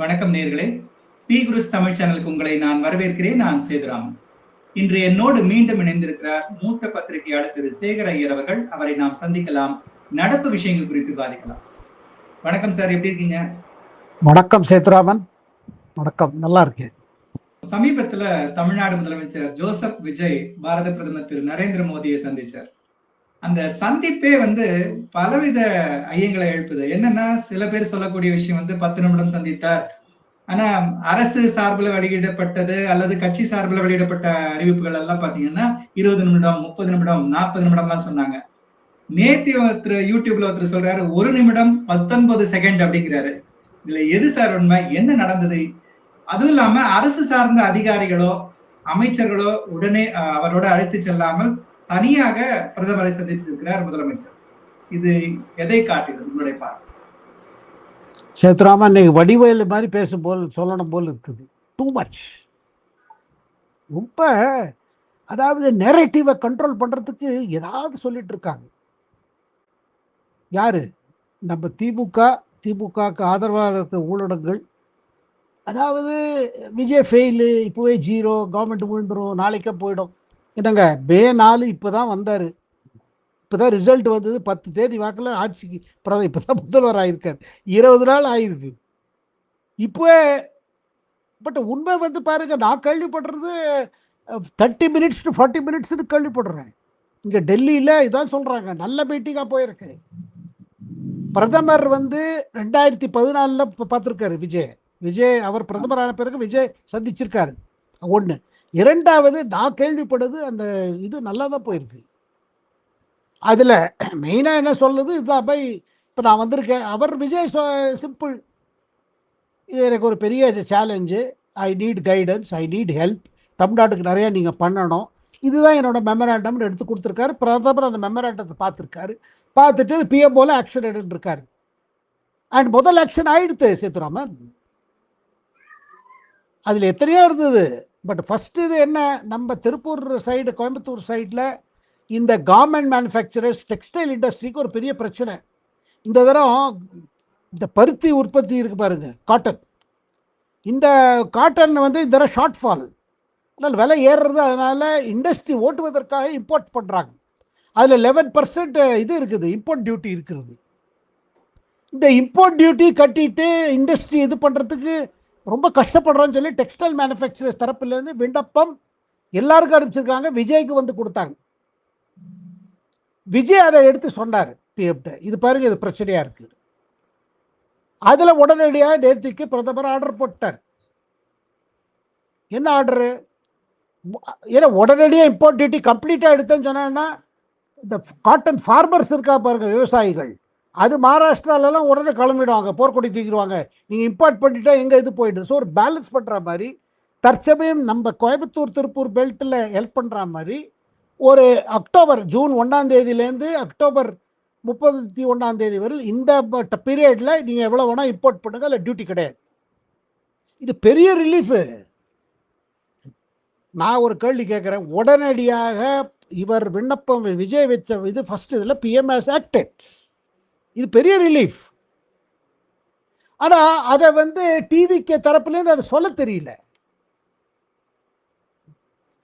வணக்கம் நேர்களே. பி குருஸ் தமிழ் சேனலுக்கு உங்களை நான் வரவேற்கிறேன். நான் சேதுராமன். இன்று என்னோடு மீண்டும் இணைந்திருக்கிறார் மூத்த பத்திரிகையாளர் திரு சேகர் ஐயர் அவர்கள். அவரை நாம் சந்திக்கலாம், நடப்பு விஷயங்கள் குறித்து விவாதிக்கலாம். வணக்கம் சார், எப்படி இருக்கீங்க? வணக்கம் சேதுராமன். வணக்கம், நல்லா இருக்கேன். சமீபத்துல தமிழ்நாடு முதலமைச்சர் ஜோசப் விஜய் பாரத பிரதமர் திரு நரேந்திர மோடியை சந்திச்சார். அந்த சந்திப்பே பலவித ஐயங்களை எழுப்புது. என்னன்னா, சில பேர் சொல்லக்கூடிய விஷயம் 10 நிமிடம் சந்தித்தார். ஆனா அரசு சார்பில் வெளியிடப்பட்டது அல்லது கட்சி சார்பில் வெளியிடப்பட்ட அறிவிப்புகள் எல்லாம் பாத்தீங்கன்னா 20 நிமிடம், 30 நிமிடம், 40 நிமிடம்லாம் சொன்னாங்க. நேத்து யூடியூப்ல ஒருத்தர் சொல்றாரு 1 நிமிடம் 19 செகண்ட் அப்படிங்கிறாரு. இதுல எது சார் உண்மை? என்ன நடந்தது? அதுவும் இல்லாம அரசு சார்ந்த அதிகாரிகளோ அமைச்சர்களோ உடனே அவரோட அழைத்து செல்லாமல் தனியாக பிரதமரை சந்திச்சிருக்கிறார் முதலமைச்சர். இது எதை காட்டுகிறது உங்களுடைய பார்வை? சேதுராமன், இன்னைக்கு வடிவேலு மாதிரி பேசும் போல் சொல்லணும் போல் இருக்குது. Too much. ரொம்ப, அதாவது நெரேட்டிவை கண்ட்ரோல் பண்றதுக்கு ஏதாவது சொல்லிட்டு இருக்காங்க. யாரு? நம்ம திமுகக்கு ஆதரவாக இருக்க ஊடகங்கள். அதாவது விஜய் ஃபெயிலு, இப்போவே 0, கவர்மெண்ட் விழுந்துரும், நாளைக்கே போயிடும். என்னங்க, மே 4 இப்போதான் வந்தார். இப்போதான் ரிசல்ட் வந்தது. 10 தேதி வாக்கில் ஆட்சிக்கு இப்போதான் முதல்வர் ஆகியிருக்காரு. 20 நாள் ஆகிருக்கு இப்போ. பட் உண்மை பாருங்க, நான் கேள்விப்படுறது 30 மினிட்ஸ் டு 40 மினிட்ஸ்னு கேள்விப்படுறேன். இங்கே டெல்லியில் இதான் சொல்கிறாங்க. நல்ல மீட்டிங்காக போயிருக்கு. பிரதமர் 2014 பார்த்துருக்காரு விஜய் அவர் பிரதமரான பிறகு விஜய் சந்திச்சிருக்காரு. ஒன்று. இரண்டாவது, நான் கேள்விப்படுது அந்த இது நல்லா தான் போயிருக்கு. அதில் மெயினாக என்ன சொல்லுது, இதுதான் பை இப்போ நான் வந்திருக்கேன். அவர் விஜய் சிம்பிள், எனக்கு ஒரு பெரிய challenge, I need guidance, I need help, தமிழ்நாட்டுக்கு நிறையா நீங்கள் பண்ணணும், இதுதான் என்னோட மெமராண்டம்னு எடுத்து கொடுத்துருக்காரு. பிரதமர் அந்த மெமராண்டத்தை பார்த்துட்டு பிஎம் போல ஆக்ஷன் எடுத்துருக்காரு. அண்ட் முதல் ஆக்ஷன் ஆயிடுத்து சேதுராமன். அதில் எத்தனையோ இருந்தது. பட் ஃபஸ்ட்டு இது என்ன, நம்ம திருப்பூர் சைடு, கோயம்புத்தூர் சைடில் இந்த கார்மெண்ட் மேனுஃபேக்சரர்ஸ், டெக்ஸ்டைல் இண்டஸ்ட்ரிக்கு ஒரு பெரிய பிரச்சனை. இந்த தரம் இந்த பருத்தி உற்பத்தி இருக்குது பாருங்க, காட்டன். இந்த காட்டன் இந்த தரம் ஷார்ட் ஃபால், அதனால் விலை ஏறுறது. அதனால் இண்டஸ்ட்ரி ஓட்டுவதற்காக இம்போர்ட் பண்ணுறாங்க. அதில் 11% இது இருக்குது, இம்போர்ட் டியூட்டி இருக்கிறது. இந்த இம்போர்ட் டியூட்டி கட்டிட்டு இண்டஸ்ட்ரி இது பண்ணுறதுக்கு ரொம்ப கஷ்டப்படுறோன்னு சொல்லி டெக்ஸ்டைல் மேனுஃபேக்சரர்ஸ் தரப்புலேருந்து விண்ணப்பம் எல்லாருக்கும் அனுப்பிச்சிருக்காங்க. விஜய்க்கு கொடுத்தாங்க. விஜய் அதை எடுத்து சொன்னார் பிஎம்கிட்ட, இது பாருங்க, இது பிரச்சனையா இருக்கு. அதில் உடனடியாக நேற்றுக்கு பிரதமர் ஆர்டர் போட்டார். என்ன ஆர்டரு? ஏன்னா உடனடியாக இம்போர்ட் டியூட்டி கம்ப்ளீட்டாக எடுத்தேன்னு சொன்னா, இந்த காட்டன் ஃபார்மர்ஸ் இருக்கா பாருங்க, விவசாயிகள், அது மகாராஷ்டிராலெல்லாம் உடனே கிளம்பிடுவாங்க, போர்க்கொடி தூக்கிடுவாங்க. நீங்கள் இம்போர்ட் பண்ணிட்டா எங்கே இது போயிடுது. ஸோ ஒரு பேலன்ஸ் பண்ணுற மாதிரி தற்சமயம் நம்ம கோயம்புத்தூர் திருப்பூர் பெல்ட்டில் ஹெல்ப் பண்ணுற மாதிரி ஒரு ஜூன் 1ஆம் தேதியிலேருந்து அக்டோபர் 31ஆம் தேதி வரை இந்த பீரியடில் நீங்கள் எவ்வளோ வேணால் இம்போர்ட் பண்ணுங்க, இல்லை டியூட்டி கிடையாது. இது பெரிய ரிலீஃபு. நான் ஒரு கேள்வி கேட்குறேன். உடனடியாக இவர் விண்ணப்பம் விஜய் வச்ச இது ஃபர்ஸ்ட் இதில் பிஎம் ஹஸ் ஆக்டட். இது பெரிய ரிலீஃப். ஆனால் அதை டிவிக்கு தரப்புலேருந்து அதை சொல்ல தெரியல.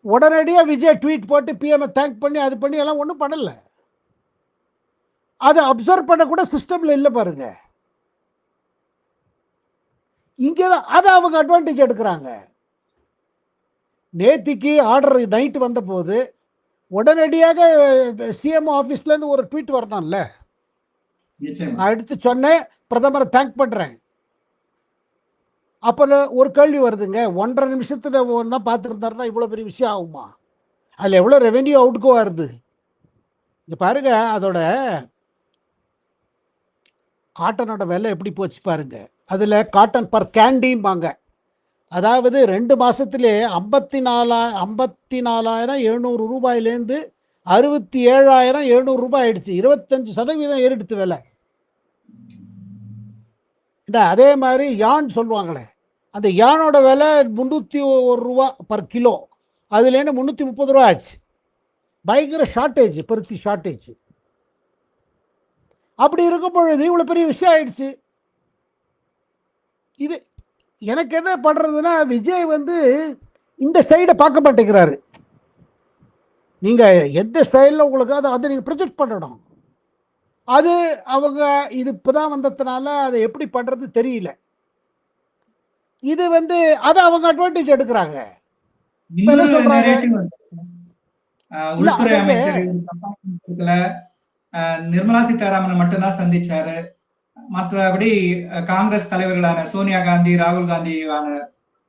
உடனடியாக விஜய் ட்வீட் போட்டு பிஎம் தேங்க் பண்ணி அது பண்ணி எல்லாம் ஒன்றும் பண்ணலை. அதை அப்சர்வ் பண்ண கூட சிஸ்டமில் இல்லை பாருங்க. இங்கே தான் அதை அவங்க அட்வான்டேஜ் எடுக்கிறாங்க. நேத்திக்கு ஆர்டர் நைட்டு வந்த போது உடனடியாக சிஎம் ஆஃபீஸ்லேருந்து ஒரு ட்வீட் வரணும்ல. நான் எடுத்து சொன்னேன், பிரதமரை தேங்க் பண்ணுறேன். அப்போ ஒரு கேள்வி வருதுங்க, 1.5 நிமிஷத்துல ஒன்றா பார்த்துருந்தாருன்னா இவ்வளோ பெரிய விஷயம் ஆகுமா? அதில் எவ்வளோ ரெவென்யூ அவுட்கோ வருது இங்கே பாருங்க. அதோட காட்டனோட விலை எப்படி போச்சு பாருங்க. அதில் காட்டன் பர் கேண்டிம்பாங்க, அதாவது 2 மாதத்துலேயே 54,700 ரூபாயிலேருந்து 67,700 ரூபாய் ஆயிடுச்சு. 25% ஏறிடுத்து விலை. அதே மாதிரி யான் சொல்லுவாங்களே, அந்த யானோட விலை 301 ரூபா பர் கிலோ, அதுலேருந்து 330 ரூபா ஆச்சு. பயங்கர ஷார்ட்டேஜ், பருத்தி ஷார்ட்டேஜ். அப்படி இருக்கும் பொழுது இவ்வளோ பெரிய விஷயம் ஆயிடுச்சு. இது எனக்கு என்ன பண்றதுன்னா, விஜய் வந்து இந்த சைடை பார்க்க மாட்டேங்கிறாரு. நீங்க எந்த ஸ்டைலில் உங்களுக்கு அதை நீங்க ப்ரொஜெக்ட் பண்ணணும். அது அவங்க இது இப்பதான் வந்ததுனால அதை எப்படி பண்றது தெரியல. இது வந்து அதை அவங்க அட்வான்டேஜ் எடுக்கிறாங்க. இப்ப என்ன இன்னொரு சொல்றாங்க? நெரேட்டிவ் இல்ல உள்துறை அதாங்க. அமைச்சர் இவர் சம்பளத்துல, நிர்மலா சீதாராமன் மட்டும்தான் சந்திச்சாரு. மற்றபடி காங்கிரஸ் தலைவர்களான சோனியா காந்தி, ராகுல் காந்தியான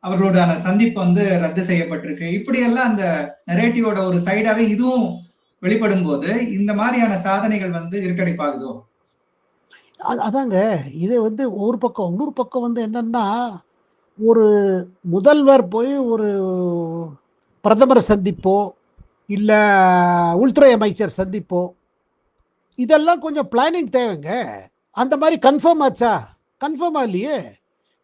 அவர்களோடான சந்திப்பு வந்து ரத்து செய்யப்பட்டிருக்கு. இப்படி எல்லாம் அந்த நெரேட்டிவோட ஒரு சைடாவே இதுவும் வெளிப்படும் போது இந்த மாதிரியான சாதனைகள் வந்து இருக்கடிப்பாகுதோ? அதாங்க. இது வந்து ஒரு பக்கம். இன்னொரு பக்கம் வந்து என்னன்னா, ஒரு முதல்வர் போய் ஒரு பிரதமரை சந்திப்போ, இல்ல உள்துறை அமைச்சர் சந்திப்போ, இதெல்லாம் கொஞ்சம் பிளானிங் தேவைங்க. அந்த மாதிரி கன்ஃபார்ம் ஆச்சா? கன்ஃபார்ம் ஆகலையே.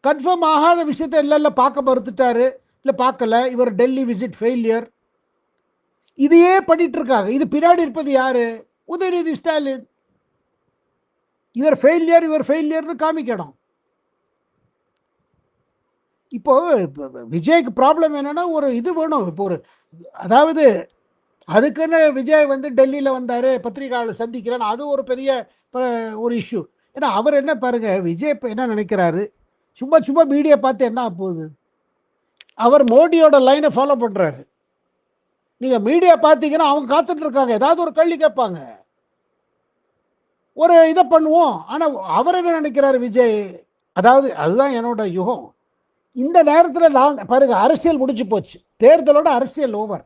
கன்ஃபார்ம் ஆகாத விஷயத்த இல்ல பார்க்க மறுத்துட்டாரு, இல்ல பார்க்கல, இவர் டெல்லி விசிட் ஃபெயிலியர், இதையே பண்ணிட்டு இருக்காங்க. இது பின்னாடி இருப்பது யாரு? உதயநிதி ஸ்டாலின். இவர் ஃபெயிலியர்னு காமிக்கணும். இப்போ விஜய்க்கு ப்ராப்ளம் என்னன்னா, ஒரு இது வேணும். இப்போ ஒரு அதாவது அதுக்குன்னு விஜய் வந்து டெல்லியில் வந்தார், பத்திரிகையாளர் சந்திக்கிறேன்னு, அது ஒரு பெரிய ஒரு இஷ்யூ. ஏன்னா அவர் என்ன பாருங்க, விஜய் இப்போ என்ன நினைக்கிறாரு, சும்மா சும்மா மீடியா பார்த்து என்ன போகுது, அவர் மோடியோட லைனை ஃபாலோ பண்ணுறாரு. நீங்கள் மீடியா பார்த்தீங்கன்னா அவங்க காத்துட்டு இருக்காங்க, ஏதாவது ஒரு கேள்வி கேட்பாங்க, ஒரு இதை பண்ணுவோம். ஆனால் அவர் என்ன நினைக்கிறாரு விஜய், அதாவது அதுதான் என்னோட யுகம். இந்த நேரத்தில் நான் பாருங்க, அரசியல் முடிஞ்சு போச்சு, தேர்தலோட அரசியல் ஓவர்.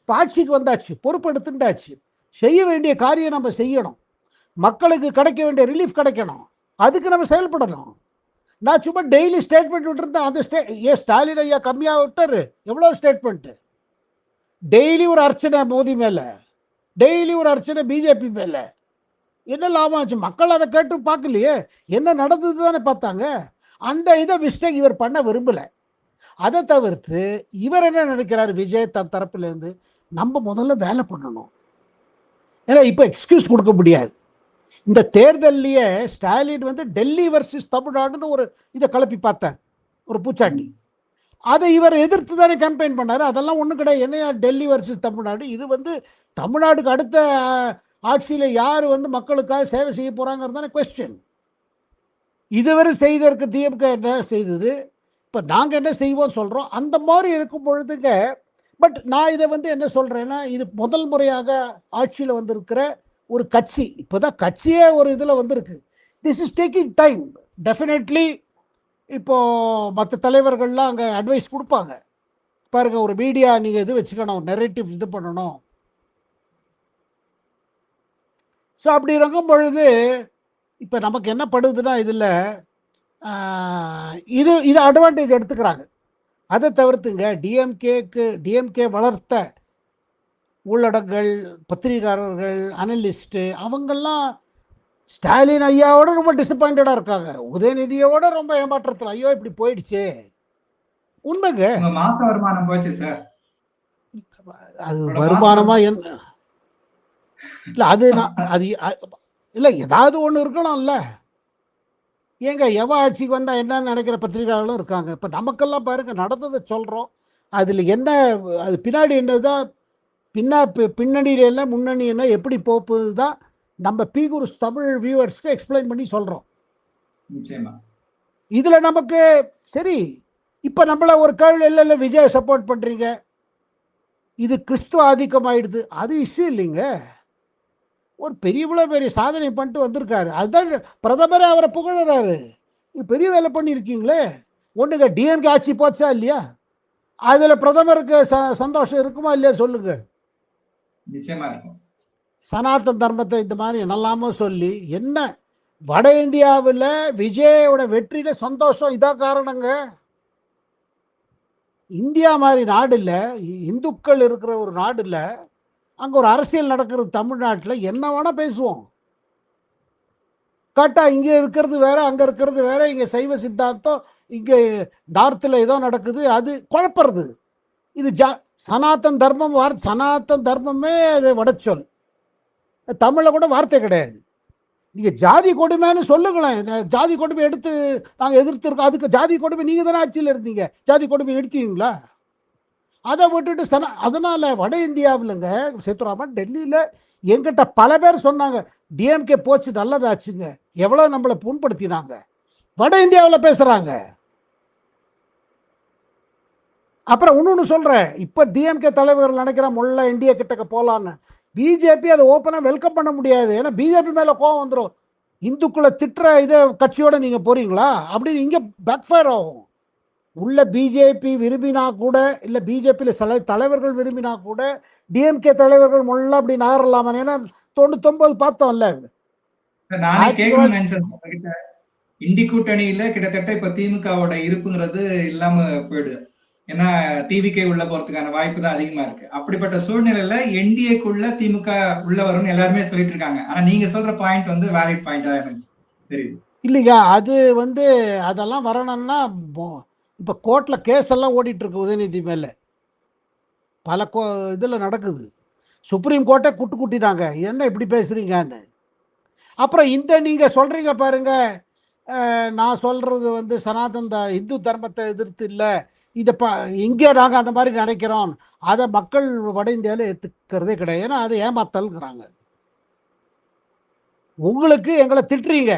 இப்போ ஆட்சிக்கு வந்தாச்சு, பொறுப்பெடுத்துட்டாச்சு, செய்ய வேண்டிய காரியம் நம்ம செய்யணும், மக்களுக்கு கிடைக்க வேண்டிய ரிலீஃப் கிடைக்கணும், அதுக்கு நம்ம செயல்படணும். நான் சும்மா டெய்லி ஸ்டேட்மெண்ட் விட்டுருந்தேன். அந்த ஸ்டாலின் ஐயா கம்மியாக விட்டாரு, எவ்வளோ ஸ்டேட்மெண்ட்டு. டெய்லி ஒரு அர்ச்சனை மோடி மேலே, டெய்லி ஒரு அர்ச்சனை பிஜேபி மேலே. என்ன லாபம் ஆச்சு? மக்கள் அதை கேட்டு பார்க்கலையே, என்ன நடந்தது தானே பார்த்தாங்க. அந்த இதை மிஸ்டேக் இவர் பண்ண விரும்பலை. அதை தவிர்த்து இவர் என்ன நினைக்கிறார், விஜய் தன் தரப்புலேருந்து நம்ம முதல்ல வேலை பண்ணணும். ஏன்னா இப்போ எக்ஸ்கியூஸ் கொடுக்க முடியாது. இந்த தேர்தல்லையே ஸ்டாலின் வந்து டெல்லி வர்சஸ் தமிழ்நாடுன்னு ஒரு இதை கிளப்பி பார்த்தார், ஒரு பூச்சாண்டி. அதை இவர் எதிர்த்து தானே கேம்பெயின் பண்ணார். அதெல்லாம் ஒன்றும் கிடையாது. என்ன டெல்லி வர்சஸ் தமிழ்நாடு? இது வந்து தமிழ்நாடுக்கு அடுத்த ஆட்சியில் யார் வந்து மக்களுக்காக சேவை செய்ய போகிறாங்கிறது தானே கொஸ்டின். இதுவரை செய்ததற்கு திமுக என்ன செய்தது, இப்போ நாங்கள் என்ன செய்வோம் சொல்கிறோம். அந்த மாதிரி இருக்கும் பொழுதுங்க. பட் நான் இதை வந்து என்ன சொல்கிறேன்னா, இது முதல் முறையாக ஆட்சியில் வந்திருக்கிற ஒரு கட்சி, இப்போ தான் கட்சியே ஒரு இதில் வந்திருக்கு. This is taking time definitely. இப்போது மற்ற தலைவர்கள்லாம் அங்கே அட்வைஸ் கொடுப்பாங்க, பாருங்க ஒரு மீடியா நீங்கள் இது வச்சுக்கணும், நெரேட்டிவ் இது பண்ணணும். ஸோ அப்படி இருக்கும் பொழுது இப்போ நமக்கு என்ன படுதுன்னா, இதில் இது அட்வான்டேஜ் எடுத்துக்கிறாங்க. அதை தவிர்த்துங்க, டிஎம்கே வளர்த்த ஊழடங்கள், பத்திரிகாரர்கள், அனலிஸ்ட்டு, அவங்கெல்லாம் ஸ்டாலின் ஐயாவோட ரொம்ப டிசப்பாயிண்டடாக இருக்காங்க, உதயநிதியோட ரொம்ப ஏமாற்றத்தில், ஐயோ இப்படி போயிடுச்சு. உண்மைங்க. மாச வருமானம் போச்சு சார். அது வருமானமா என்ன இல்லை, அது அது இல்லை, ஏதாவது ஒன்று இருக்கணும்ல. ஏங்க எவன் ஆட்சிக்கு வந்தால் என்னன்னு நினைக்கிற பத்திரிகையாளர்களும் இருக்காங்க. இப்போ நமக்கெல்லாம் பாருங்க, நடந்ததை சொல்கிறோம், அதில் என்ன, அது பின்னாடி என்னதான், பின்னணியில் என்ன முன்னணி என்ன எப்படி போகுது தான் நம்ம பீகுரு தமிழ் வியூவர்ஸ்க்கு எக்ஸ்பிளைன் பண்ணி சொல்கிறோம். இதில் நமக்கு சரி, இப்போ நம்மள ஒரு கேள்வி, இல்லை விஜய் சப்போர்ட் பண்ணுறீங்க, இது கிறிஸ்துவ ஆதிக்கம் ஆயிடுது, அது இஷ்யூ இல்லைங்க. ஒரு பெரிய சாதனை பண்ணிட்டு வந்திருக்காரு, அதுதான் பிரதமரே அவரை புகழறாரு. பெரிய வேலை பண்ணியிருக்கீங்களே. ஒன்றுங்க, டிஎம்கே ஆட்சி போச்சா இல்லையா, அதில் பிரதமருக்கு சந்தோஷம் இருக்குமா இல்லையா சொல்லுங்க. நிச்சயமா இருக்கும். சனாதன தர்மத்தை இந்த மாதிரி என்னெல்லாமோ சொல்லி, என்ன வட இந்தியாவில் விஜயோட வெற்றியில சந்தோஷம் இதான் காரணங்க. இந்தியா மாதிரி நாடு இல்லை, இந்துக்கள் இருக்கிற ஒரு நாடு இல்லை, அங்கே ஒரு அரசியல் நடக்கிறது. தமிழ்நாட்டில் என்ன வேணால் பேசுவோம், காட்டா இங்கே இருக்கிறது வேற, அங்கே இருக்கிறது வேற, இங்கே சைவ சித்தாந்தம், இங்கே நார்த்தில் ஏதோ நடக்குது, அது குழப்பறது. இது சனாதன் தர்மம், சனாதன் தர்மமே அது வடச்சொல், தமிழில் கூட வார்த்தை கிடையாது. நீங்க ஜாதி கொடுமைன்னு சொல்லுங்களேன். ஜாதி கொடுமை எடுத்து நாங்க எதிர்த்திருக்கோம். அதுக்கு ஜாதி கொடுமை நீங்க தானே ஆட்சியில் இருந்தீங்க. ஜாதி கொடுமை எடுத்தீங்களா? அதை விட்டுட்டு அதனால வட இந்தியாவிலங்க சேத்துராமன், டெல்லியில எங்கிட்ட பல பேர் சொன்னாங்க, டிஎம்கே போச்சு நல்லதாச்சுங்க. எவ்வளவு நம்மளை புண்படுத்தினாங்க. வட இந்தியாவில் பேசுறாங்க. அப்புறம் இன்னொன்னு சொல்றேன், இப்ப டிஎம்கே தலைவர்கள் நினைக்கிற முள்ள இந்தியா கிட்டக்க போலான்னு. பிஜேபி அதை ஓப்பனா வெல்கம் பண்ண முடியாது. ஏன்னா பிஜேபி மேல கோவம் வந்துடும். இந்துக்களை திட்டுற இதை கட்சியோட நீங்க போறீங்களா அப்படின்னு இங்க பேக்ஃபயர் ஆகும். உள்ள பிஜேபி விரும்பினா கூட, இல்ல பிஜேபியில சில தலைவர்கள் விரும்பினா கூட டிஎம்கே தலைவர்கள் முள்ள அப்படி நகரலாமா? ஏன்னா 99 பார்த்தோம்ல. நானே கேட்கணும்னு நினைச்சேன். இண்டி கூட்டணியில கிட்டத்தட்ட இப்ப திமுகவோட இருப்புங்கிறது இல்லாம போயிடுது. ஏன்னா டிவிகே உள்ள போறதுக்கான வாய்ப்பு தான் அதிகமா இருக்கு. அப்படிப்பட்ட சூழ்நிலையில என்டிஏக்குள்ள திமுக உள்ள வரும்னு எல்லாருமே சொல்லிட்டு இருக்காங்க. ஆனா நீங்க சொல்ற பாயிண்ட் வந்து வேலிட் பாயிண்டா எனக்கு தெரியுது. இல்லையா? அது அதெல்லாம் வரணும்னா இப்ப கோர்ட்ல கேஸ் எல்லாம் ஓடிட்டு இருக்கு உதயநிதி மேல. பல இதுல நடக்குது. சுப்ரீம் கோர்ட்டை கூட்டிட்டாங்க. என்ன இப்படி பேசுறீங்கன்னு. அப்புறம் நீங்க சொல்றீங்க பாருங்க, நான் சொல்றது சனாதன இந்து தர்மத்தை எதிர்த்து இல்லை, இதை இங்கே நாங்கள் அந்த மாதிரி நினைக்கிறோம். அதை மக்கள் வட இந்தியாவில் ஏற்றுக்கிறதே கிடையாது. ஏன்னா அதை ஏமாத்தல்ங்கிறாங்க. உங்களுக்கு எங்களை திட்டுறீங்க.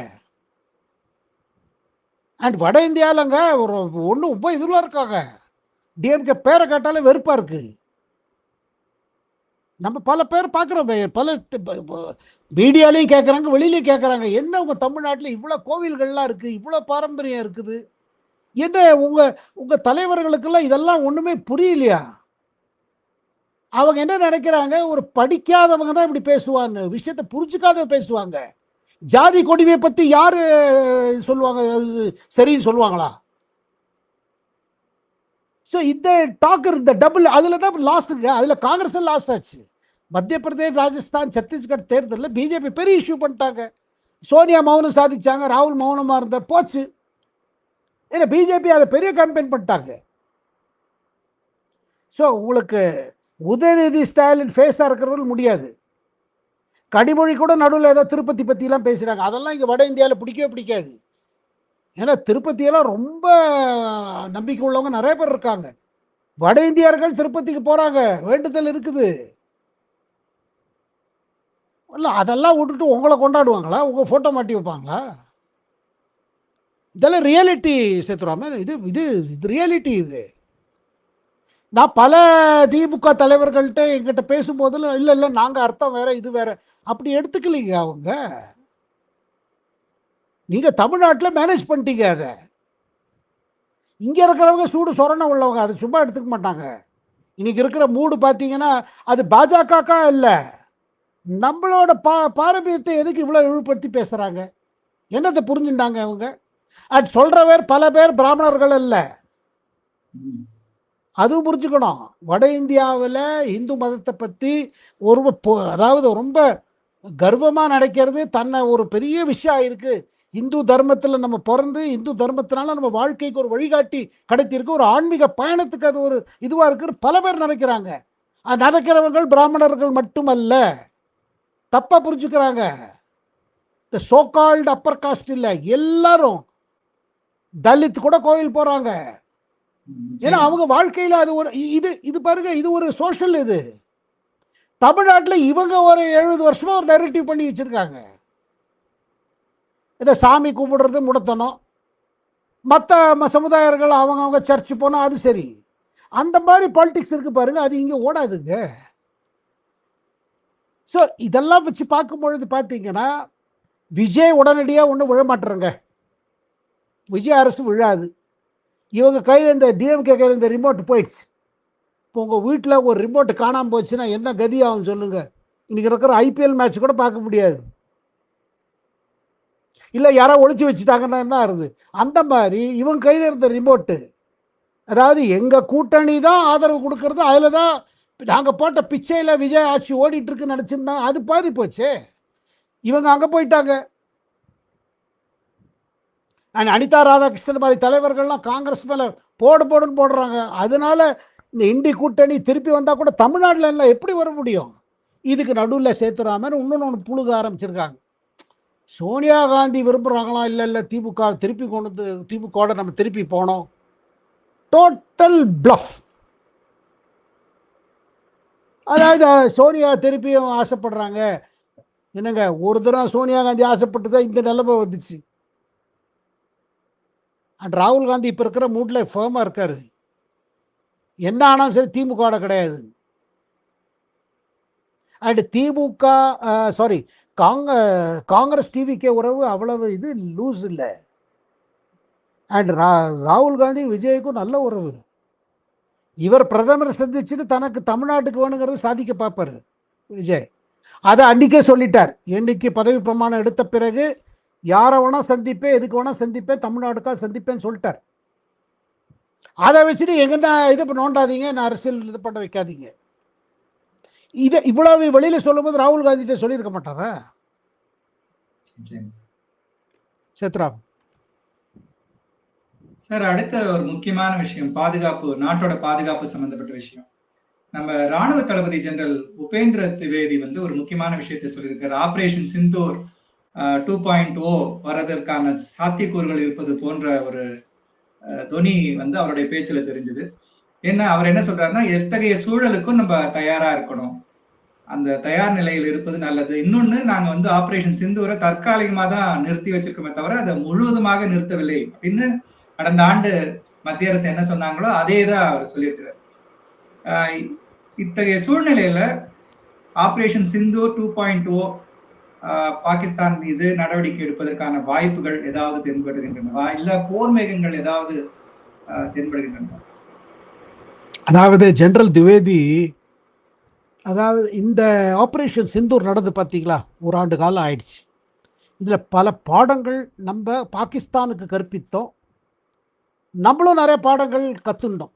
அண்ட் வட இந்தியாவிலங்க ஒரு ஒன்றும் ரொம்ப இதில் இருக்காங்க. டிஎம்கே பேரை கேட்டாலே வெறுப்பாக இருக்கு. நம்ம பல பேர் பார்க்குறோம், பல மீடியாலையும் கேட்குறாங்க, வெளியிலையும் கேட்குறாங்க. என்ன உங்கள் தமிழ்நாட்டில் இவ்வளோ கோவில்கள்லாம் இருக்குது, இவ்வளோ பாரம்பரியம் இருக்குது, என்ன உங்க தலைவர்களுக்கெல்லாம் இதெல்லாம் ஒண்ணுமே புரியலையா? அவங்க என்ன நினைக்கிறாங்க, ஒரு படிக்காதவங்க தான் இப்படி பேசுவாங்க, விஷயத்தை புரிஞ்சுக்காத பேசுவாங்க. ஜாதி கொடுமையை பத்தி யாரு சொல்லுவாங்க? சரின்னு சொல்லுவாங்களா? ஸோ இந்த டாக்கர், இந்த டபுள் அதில் தான் லாஸ்ட்டுங்க. அதில் காங்கிரஸ் லாஸ்ட் ஆச்சு. மத்திய பிரதேஷ், ராஜஸ்தான், சத்தீஸ்கர் தேர்தலில் பிஜேபி பெரிய இஷ்யூ பண்ணிட்டாங்க. சோனியா மௌனம் சாதிச்சாங்க, ராகுல் மௌனமாக இருந்தார், போச்சு. ஏன்னா பிஜேபி அதை பெரிய கேம்பெயின் பண்ணிட்டாங்க. ஸோ உங்களுக்கு உதயநிதி ஸ்டாலின் ஃபேஸாக இருக்கிறவர்கள் முடியாது. கனிமொழி கூட நடுவில் ஏதோ திருப்பதி பற்றிலாம் பேசுகிறாங்க. அதெல்லாம் இங்கே வட இந்தியாவில் பிடிக்கவே பிடிக்காது. ஏன்னா திருப்பதியெல்லாம் ரொம்ப நம்பிக்கை உள்ளவங்க நிறைய பேர் இருக்காங்க. வட இந்தியர்கள் திருப்பதிக்கு போகிறாங்க, வேண்டுதல் இருக்குது. இல்லை அதெல்லாம் விட்டுட்டு உங்களை கொண்டாடுவாங்களா? உங்கள் ஃபோட்டோ மாட்டி வைப்பாங்களா? இதெல்லாம் ரியாலிட்டி சேத்துராமன். இது இது இது ரியாலிட்டி. இது நான் பல திமுக தலைவர்கள்ட்ட எங்கிட்ட பேசும்போது, இல்லை இல்லை நாங்கள் அர்த்தம் வேற, இது வேற அப்படி எடுத்துக்கலீங்க அவங்க. நீங்க தமிழ்நாட்டில் மேனேஜ் பண்ணிட்டீங்க. அதை இங்க இருக்கிறவங்க சூடு சொரண உள்ளவங்க அதை சும்மா எடுத்துக்க மாட்டாங்க. இன்னைக்கு இருக்கிற மூடு பார்த்தீங்கன்னா அது பாஜக இல்லை, நம்மளோட பாரம்பரியத்தை எதுக்கு இவ்வளோ இழிவுபடுத்தி பேசுறாங்க? என்னத்தை புரிஞ்சுட்டாங்க அவங்க? அது சொல்றவர் பல பேர் பிராமணர்கள் அல்ல, அதுவும் புரிஞ்சுக்கணும். வட இந்தியாவில் இந்து மதத்தை பற்றி அதாவது ரொம்ப கர்வமாக நினைக்கிறது, தன்னை ஒரு பெரிய விஷயம் இருக்கு, இந்து தர்மத்தில் நம்ம பிறந்து இந்து தர்மத்தினால நம்ம வாழ்க்கைக்கு ஒரு வழிகாட்டி கிடைத்திருக்கு, ஒரு ஆன்மீக பயணத்துக்கு அது ஒரு இதுவாக இருக்கு பல பேர் நினைக்கிறாங்க. நினைக்கிறவர்கள் பிராமணர்கள் மட்டுமல்ல, தப்பா புரிஞ்சுக்கிறாங்க. இந்த சோகால்டு அப்பர் காஸ்ட் இல்லை, எல்லாரும் தலித் கூட கோவில் போறாங்க. ஏன்னா அவங்க வாழ்க்கையில அது ஒரு இது பாருங்க, இது ஒரு சோஷியல். இது தமிழ்நாட்டில் இவங்க ஒரு 70 வருஷமா ஒரு நெரேட்டிவ் பண்ணி வச்சிருக்காங்க. இதை சாமி கும்பிடுறது முடத்தனம், மற்ற சமுதாயங்கள் அவங்க சர்ச்சு போனா அது சரி, அந்த மாதிரி பாலிடிக்ஸ் இருக்கு பாருங்க, அது இங்க ஓடாதுங்க. ஸோ இதெல்லாம் வச்சு பார்க்கும் பொழுது பார்த்தீங்கன்னா விஜய் உடனடியாக ஒன்றும் விழமாட்டுறங்க. விஜய் அரசு விழாது. இவங்க கையில் இந்த டிஎம்கே கையில் இந்த ரிமோட் போயிடுச்சு. இப்போ உங்கள் வீட்டில் ஒரு ரிமோட் காணாமல் போச்சுன்னா என்ன கதி ஆகும் சொல்லுங்க? இன்னைக்கு இருக்கிற ஐபிஎல் மேட்ச் கூட பார்க்க முடியாது. இல்லை யாரோ ஒழிச்சு வச்சுட்டாங்கன்னா என்ன ஆகுது? அந்த மாதிரி இவங்க கையில் இருந்த ரிமோட்டு, அதாவது எங்கள் கூட்டணி தான் ஆதரவு கொடுக்கறது, அதில் தான் நாங்கள் போட்ட பிச்சையில் விஜய் ஆட்சி ஓடிட்டு இருக்குன்னு நினச்சிருந்தாங்க. அது பாதி போச்சு. இவங்க அங்கே போயிட்டாங்க. அனிதா ராதாகிருஷ்ணன் மாதிரி தலைவர்கள்லாம் காங்கிரஸ் மேலே போடுன்னு போடுறாங்க. அதனால இந்த இண்டி கூட்டணி திருப்பி வந்தால் கூட தமிழ்நாட்டில் எல்லாம் எப்படி வர முடியும்? இதுக்கு நடுவில் சேத்துராமன் இன்னொன்று புழுக ஆரம்பிச்சிருக்காங்க. சோனியா காந்தி விரும்புகிறாங்களா? இல்லை இல்லை, திமுக திருப்பி கொண்டு வந்து திமுகவோட நம்ம திருப்பி போனோம். Total bluff. அதாவது சோனியா திருப்பியும் ஆசைப்படுறாங்க. என்னங்க, ஒரு தடவை சோனியா காந்தி ஆசைப்பட்டு தான் இந்த நிலைமை வந்துச்சு. அண்ட் ராகுல் காந்தி இப்போ இருக்கிற மூட்ல ஃபேமாக இருக்காரு. என்ன ஆனாலும் சரி திமுகவோட கிடையாது. And DMK sorry Congress TVK உறவு அவ்வளவு இது லூஸ் இல்லை. அண்ட் ராகுல் காந்தி விஜய்க்கும் நல்ல உறவு. இவர் பிரதமரை சந்திச்சுட்டு தனக்கு தமிழ்நாட்டுக்கு வேணுங்கிறது சாதிக்க பார்ப்பாரு விஜய். அதை அன்றைக்கே சொல்லிட்டார். என்னைக்கு பதவி பிரமாணம் எடுத்த பிறகு யாரை வேணா சந்திப்பேன், எதுக்கு வேணா சந்திப்பேன், தமிழ்நாட்டுக்காக சந்திப்பேன்னு சொல்லிட்டார். அதை வச்சுட்டு எங்கன்னா இது நோண்டாதீங்க, நான் அரசியல் இது பண்ண வைக்காதீங்க. இதை இவ்வளவு வெளியில சொல்லும்போது ராகுல் காந்திகிட்ட சொல்லியிருக்க மாட்டாரா? சேத்ராம் சார், அடுத்த ஒரு முக்கியமான விஷயம் பாதுகாப்பு, நாட்டோட பாதுகாப்பு சம்பந்தப்பட்ட விஷயம். நம்ம ராணுவ தளபதி ஜெனரல் உபேந்திர திவேதி வந்து ஒரு முக்கியமான விஷயத்தை சொல்லியிருக்காரு. ஆபரேஷன் சிந்தூர் 2.0 வர்றதற்கான சாத்தியக்கூறுகள் இருப்பது போன்ற ஒரு தொனி வந்து அவருடைய பேச்சுல தெரிஞ்சது. ஏன்னா அவர் என்ன சொல்றாருன்னா, எத்தகைய சூழலுக்கும் நம்ம தயாரா இருக்கணும், அந்த தயார் நிலையில் இருப்பது நல்லது. இன்னொன்னு, நாங்க வந்து ஆபரேஷன் சிந்தூரை தற்காலிகமா தான் நிறுத்தி வச்சிருக்கோமே தவிர அதை முழுவதுமாக நிறுத்தவில்லை அப்படின்னு கடந்த ஆண்டு மத்திய அரசு என்ன சொன்னாங்களோ அதே தான் அவர் சொல்லியிருக்கிறார். இத்தகைய சூழ்நிலையில ஆபரேஷன் சிந்தூர் 2.0 பாகிஸ்தான் மீது நடவடிக்கை எடுப்பதற்கான வாய்ப்புகள் ஏதாவது தென்படுகின்றனவா, இல்ல போர் மேகங்கள் ஏதாவது தென்படுகின்றன? அதாவது ஜெனரல் திவேதி, அதாவது இந்த ஆபரேஷன் சிந்தூர் நடந்து பார்த்தீங்களா, ஒரு ஆண்டு காலம் ஆயிடுச்சு. இதில் பல பாடங்கள் நம்ம பாகிஸ்தானுக்கு கற்பித்தோம், நம்மளும் நிறைய பாடங்கள் கற்றுண்டோம்.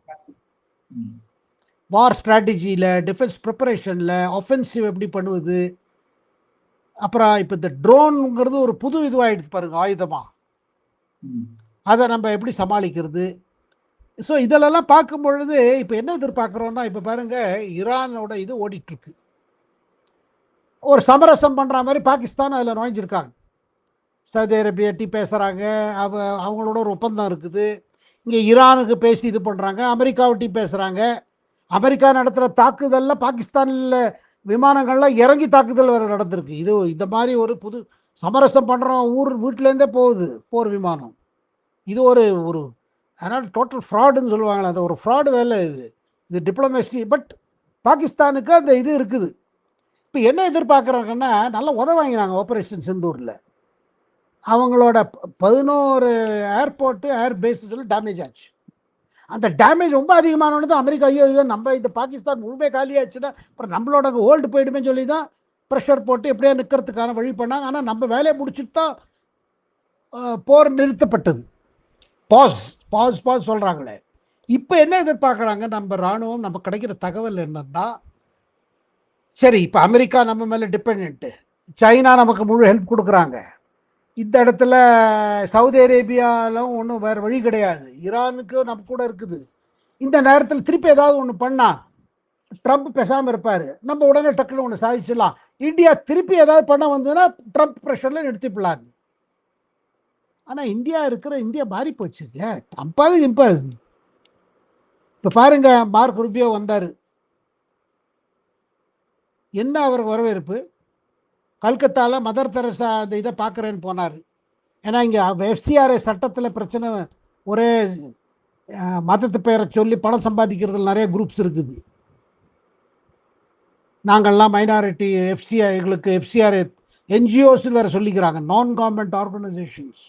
வார் ஸ்ட்ராட்டஜியில், டிஃபென்ஸ் ப்ரிப்பரேஷனில், ஆஃபென்சிவ் எப்படி பண்ணுவது, அப்புறம் இப்போ இந்த ட்ரோனுங்கிறது ஒரு புது இதுவாகிடுச்சு பாருங்க, ஆயுதமாக. அதை நம்ம எப்படி சமாளிக்கிறது. ஸோ இதிலெல்லாம் பார்க்கும் பொழுது இப்போ என்ன எதிர்பார்க்குறோன்னா, இப்போ பாருங்கள் ஈரானோட இது ஓடிட்டுருக்கு. ஒரு சமரசம் பண்ணுற மாதிரி பாகிஸ்தான் அதில் நுழைஞ்சிருக்காங்க. சவுதி அரேபியாட்டி பேசுகிறாங்க, அவங்களோட ஒரு ஒப்பந்தம் இருக்குது. இங்கே ஈரானுக்கு பேசி இது பண்ணுறாங்க, அமெரிக்காவட்டி பேசுகிறாங்க. அமெரிக்கா நடத்துகிற தாக்குதலில் பாகிஸ்தானில் விமானங்கள்லாம் இறங்கி தாக்குதல் வேறு நடந்திருக்கு. இது இந்த மாதிரி ஒரு புது சமரசம் பண்ணுறோம், வீட்டிலேருந்தே போகுது போர் விமானம். இது ஒரு ஒரு அதனால் டோட்டல் ஃப்ராடுன்னு சொல்லுவாங்களே, அந்த ஒரு ஃப்ராடு வேலை இது டிப்ளமேசி. பட் பாகிஸ்தானுக்கு அந்த இது இருக்குது. இப்போ என்ன எதிர்பார்க்குறாங்கன்னா, நல்லா உதவாங்கினாங்க ஆப்ரேஷன் சிந்தூரில். அவங்களோட 11 ஏர்போர்ட்டு, ஏர் பேஸஸில் டேமேஜ் ஆச்சு. அந்த டேமேஜ் ரொம்ப அதிகமானோன்னு தான் அமெரிக்கா, ஐயோ நம்ம இந்த பாகிஸ்தான் முழுமையாக காலியாச்சுன்னா அப்புறம் நம்மளோட ஓல்டு போயிடுமே சொல்லி தான் ப்ரெஷர் போட்டு எப்படியா நிற்கிறதுக்கான வழி பண்ணாங்க. ஆனால் நம்ம வேலையை முடிச்சுட்டு தான் போர் நிறுத்தப்பட்டது. பாஸ் சொல்கிறாங்களே. இப்போ என்ன எதிர்பார்க்குறாங்க நம்ம இராணுவம், நம்ம கிடைக்கிற தகவல் என்னன்னா, சரி இப்போ அமெரிக்கா நம்ம மேலே டிபெண்ட்டு, சைனா நமக்கு முழு ஹெல்ப் கொடுக்குறாங்க, இந்த இடத்துல சவுதி அரேபியாலும் ஒன்றும் வேறு வழி கிடையாது, ஈரானுக்கு நம்ம கூட இருக்குது. இந்த நேரத்தில் திருப்பி ஏதாவது ஒன்று பண்ணால் ட்ரம்ப் பேசாமல் இருப்பார், நம்ம உடனே டக்குன்னு ஒன்று சாதிச்சிடலாம். இந்தியா திருப்பி ஏதாவது பண்ண வந்ததுன்னா ட்ரம்ப் ப்ரெஷரில் நிறுத்திப்படலாம். ஆனால் இந்தியா மாறி போச்சுங்க. ட்ரம்பாது இம்பாது. இப்போ பாருங்க, மார்க் ரூபியோ வந்தார், என்ன அவருக்கு வரவேற்பு. கல்கத்தாவில் மதர் தெரசா அந்த இதை பார்க்குறேன்னு போனார். ஏன்னா இங்கே எஃப்சிஆர்ஏ சட்டத்தில் பிரச்சனை, ஒரே மதத்து பெயரை சொல்லி பணம் சம்பாதிக்கிறதுல நிறைய குரூப்ஸ் இருக்குது. நாங்கள்லாம் மைனாரிட்டி எங்களுக்கு எஃப்சிஆர்ஏ என்ஜிஓஸ்ன்னு வேறு சொல்லிக்கிறாங்க, நான் கவர்மெண்ட் ஆர்கனைசேஷன்ஸ்.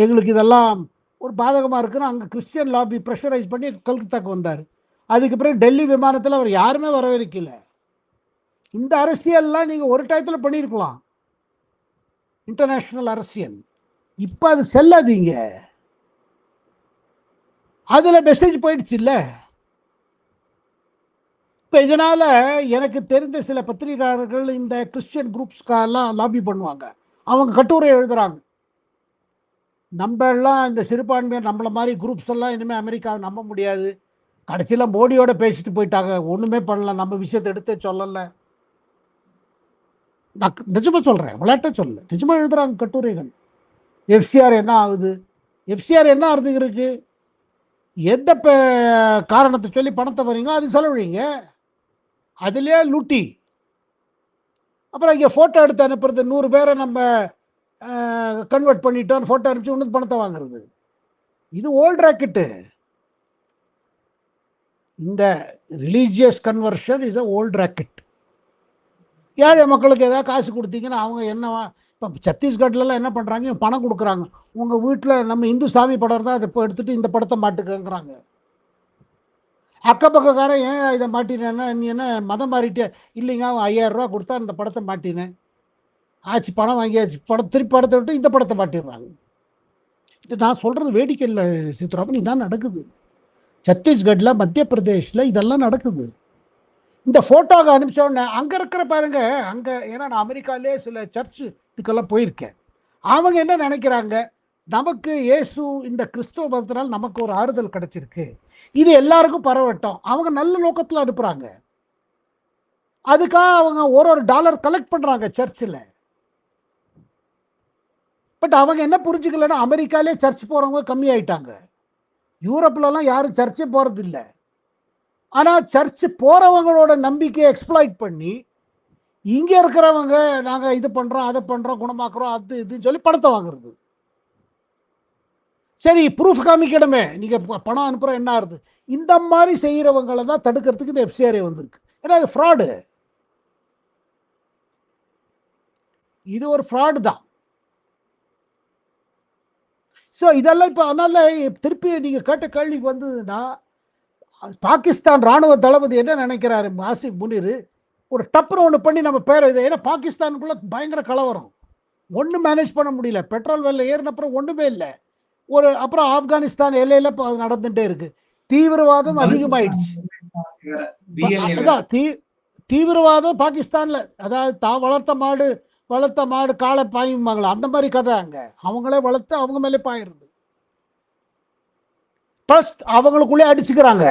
எங்களுக்கு இதெல்லாம் ஒரு பாதகமாக இருக்குன்னு அங்கே கிறிஸ்டியன் லாபி ப்ரெஷரைஸ் பண்ணி கல்கத்தாக்கு வந்தார். அதுக்கு பிறகு டெல்லி விமானத்தில் அவர் யாருமே வரவேற்கல. இந்த அரசியல்லாம் நீங்கள் ஒரு டயத்தில் பண்ணியிருக்கலாம், இன்டர்நேஷ்னல் அரசியல். இப்போ அது செல்லாதீங்க, அதில் மெசேஜ் போயிடுச்சு இல்லை. இப்போ இதனால் எனக்கு தெரிந்த சில பத்திரிகையாளர்கள் இந்த கிறிஸ்டியன் குரூப்ஸ்க்கெல்லாம் லாபி பண்ணுவாங்க, அவங்க கட்டுரை எழுதுகிறாங்க. நம்ம எல்லாம் இந்த சிறுபான்மையர் நம்மளை மாதிரி குரூப்ஸ் எல்லாம் இனிமேல் அமெரிக்காவை நம்ப முடியாது. கடைசியில் மோடியோட பேசிட்டு போயிட்டாங்க, ஒன்றுமே பண்ணல, நம்ம விஷயத்தை எடுத்து சொல்லலை. நான் நிஜமா சொல்றேன், விளையாட்ட சொல்லல, நிஜமா எழுதுறாங்க கட்டுரைகள். எஃப்சிஆர் என்ன ஆகுது, எஃப்சிஆர் என்ன அர்த்தம் இருக்கு, எந்த காரணத்தை சொல்லி பணத்தை வரீங்களோ அது செலவழிங்க, அதுலயே லூட்டி. அப்புறம் இங்கே ஃபோட்டோ எடுத்து அனுப்புறது, 100 பேரை நம்ம கன்வெர்ட் பண்ணிட்டோம், ஃபோட்டோ அனுப்பிச்சு இன்னும் பணத்தை வாங்குறது, இது ஓல்ட் ராக்கெட்டு. இந்த religious conversion is a old racket. ஏழை மக்களுக்கு ஏதாவது காசு கொடுத்தீங்கன்னா அவங்க என்ன, இப்போ சத்தீஸ்கட்லலாம் என்ன பண்ணுறாங்க, பணம் கொடுக்குறாங்க. உங்கள் வீட்டில் நம்ம இந்து சாமி படம் இருந்தால் அதை இப்போ எடுத்துகிட்டு இந்த படத்தை மாட்டுக்கங்கிறாங்க. அக்கப்பக்கக்காரன் ஏன் இதை மாட்டினேன்னா, நீ என்ன மதம் மாறிட்டே, இல்லைங்க அவன் 5000 ரூபா கொடுத்தா இந்த படத்தை மாட்டினேன், ஆச்சு பணம் வாங்கியாச்சு, திருப்பி படத்தை விட்டு இந்த படத்தை மாட்டிடுறாங்க. இது நான் சொல்கிறது வேடிக்கை இல்லை சித்ராமன், இதுதான் நடக்குது சத்தீஸ்கட்டில், மத்திய பிரதேஷில் இதெல்லாம் நடக்குது. இந்த ஃபோட்டோவை அனுப்பிச்ச உடனே அங்கே இருக்கிற பாருங்க, அங்கே ஏன்னா நான் அமெரிக்காலே சில சர்ச்சு இதுக்கெல்லாம் போயிருக்கேன், அவங்க என்ன நினைக்கிறாங்க, நமக்கு இயேசு இந்த கிறிஸ்துவ மதத்தினால் நமக்கு ஒரு ஆறுதல் கிடைச்சிருக்கு, இது எல்லாருக்கும் பரவட்டும், அவங்க நல்ல நோக்கத்தில் அனுப்புகிறாங்க. அதுக்காக அவங்க ஒரு டாலர் கலெக்ட் பண்ணுறாங்க சர்ச்சில். பட் அவங்க என்ன புரிஞ்சுக்கலன்னா, அமெரிக்காலே சர்ச் போகிறவங்க கம்மி ஆயிட்டாங்க, யூரோப்லலாம் யாரும் சர்ச்சே போகிறது இல்லை. ஆனால் சர்ச்சு போகிறவங்களோட நம்பிக்கையை எக்ஸ்ப்ளாய்ட் பண்ணி இங்கே இருக்கிறவங்க நாங்கள் இது பண்ணுறோம், அதை பண்ணுறோம், குணமாக்குறோம், அது இதுன்னு சொல்லி பணத்தை வாங்குறது. சரி ப்ரூஃப் காமிக்கணுமே, நீங்கள் பணம் அனுப்புகிற என்ன ஆகுது, இந்த மாதிரி செய்கிறவங்களை தான் தடுக்கிறதுக்கு இந்த எஃப்சிஆர்ஏ வந்திருக்கு. ஏன்னா இது ஃப்ராடு, இது ஒரு ஃப்ராடு தான். ஸோ இதெல்லாம் இப்போ அதனால திருப்பி நீங்கள் கேட்ட கேள்விக்கு வந்ததுன்னா, பாகிஸ்தான் ராணுவ தளபதி என்ன நினைக்கிறாரு ஆசிப் முனீர், ஒரு டப்புன்னு ஒன்று பண்ணி நம்ம பேர் இது, ஏன்னா பாகிஸ்தானுக்குள்ள பயங்கர கலவரம், ஒன்றும் மேனேஜ் பண்ண முடியல, பெட்ரோல் விலை ஏறினப்புறம் ஒன்றுமே இல்லை, அப்புறம் ஆப்கானிஸ்தான் எல்லையில் இப்போ அது நடந்துகிட்டே இருக்கு, தீவிரவாதம் அதிகமாயிடுச்சு. அதான் தீவிரவாதம் பாகிஸ்தானில், அதாவது வளர்த்த மாடு காலை பாயுமாங்களா, அந்த மாதிரி கதை. அங்கே அவங்களே வளர்த்து அவங்க மேலே பாயிருது, ப்ளஸ் அவங்களுக்குள்ளே அடிச்சுக்கிறாங்க.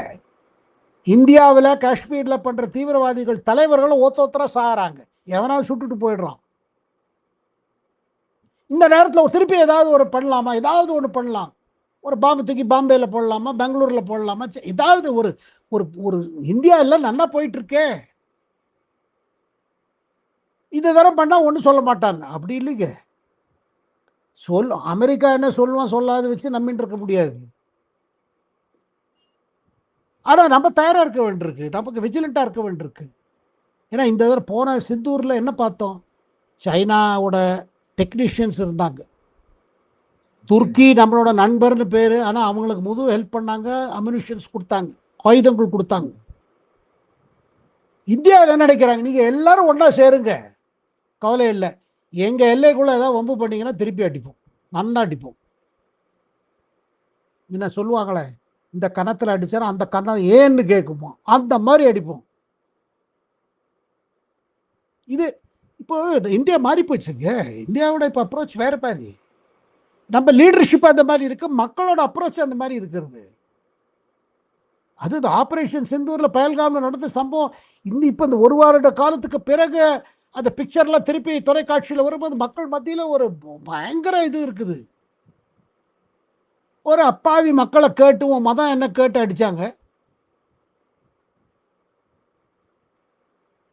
இந்தியாவில் காஷ்மீரில் பண்ணுற தீவிரவாதிகள் தலைவர்களும் ஒருத்தராக சாகிறாங்க, எவனாவது சுட்டுட்டு போயிடுறான். இந்த நேரத்தில் திருப்பி ஏதாவது ஒரு பண்ணலாமா, ஏதாவது ஒன்று பண்ணலாம், ஒரு பாம்பு தூக்கி பாம்பேயில் போடலாமா, பெங்களூரில் போடலாமா, ஏதாவது ஒரு ஒரு இந்தியா எல்லாம் நல்லா போயிட்டு இருக்கே, இதை தரம் பண்ணால் ஒன்றும் சொல்ல மாட்டாங்க. அப்படி இல்லைங்க, அமெரிக்கா என்ன சொல்லுவான் சொல்லாத வச்சு நம்பிட்டு இருக்க முடியாது. ஆனால் நம்ம தயாராக இருக்க வேண்டியிருக்கு, நமக்கு விஜிலண்ட்டாக இருக்க வேண்டியிருக்கு. ஏன்னா இந்த தடவை போன சிந்தூரில் என்ன பார்த்தோம், சைனாவோட டெக்னீஷியன்ஸ் இருந்தாங்க, துருக்கி நம்மளோட நண்பர்னு பேர், ஆனால் அவங்களுக்கு முழு ஹெல்ப் பண்ணாங்க, அம்யூனிஷன்ஸ் கொடுத்தாங்க, ஆயுதங்கள் கொடுத்தாங்க. இந்தியாவில் என்ன நினைக்கிறாங்க, நீங்கள் எல்லாரும் ஒன்றா சேருங்க, கவலை இல்லை, எங்கள் எல்லைக்குள்ளே ஏதாவது வம்பு பண்ணிங்கன்னா திருப்பி அடிப்போம், நன்னா அடிப்போம். என்ன சொல்லுவாங்களே, இந்த கணத்தில் அடித்தா அந்த கணம் ஏன்னு கேட்குமா, அந்த மாதிரி அடிப்போம். இது இப்போ இந்தியா மாறி போச்சுங்க, இந்தியாவோட இப்போ அப்ரோச் வேறு பாரு, நம்ம லீடர்ஷிப் அந்த மாதிரி இருக்கு, மக்களோட அப்ரோச் அந்த மாதிரி இருக்கிறது. அது ஆபரேஷன் சிந்தூரில் பஹல்காமில் நடந்த சம்பவம், இப்போ இந்த ஒரு வார காலத்துக்கு பிறகு அந்த பிக்சர்லாம் திருப்பி தொலைக்காட்சியில் வரும்போது மக்கள் மத்தியில் ஒரு பயங்கர இது இருக்குது. ஒரு அப்பாவி மக்களை கேட்டு, உன் மதம் என்ன கேட்டு அடித்தாங்க,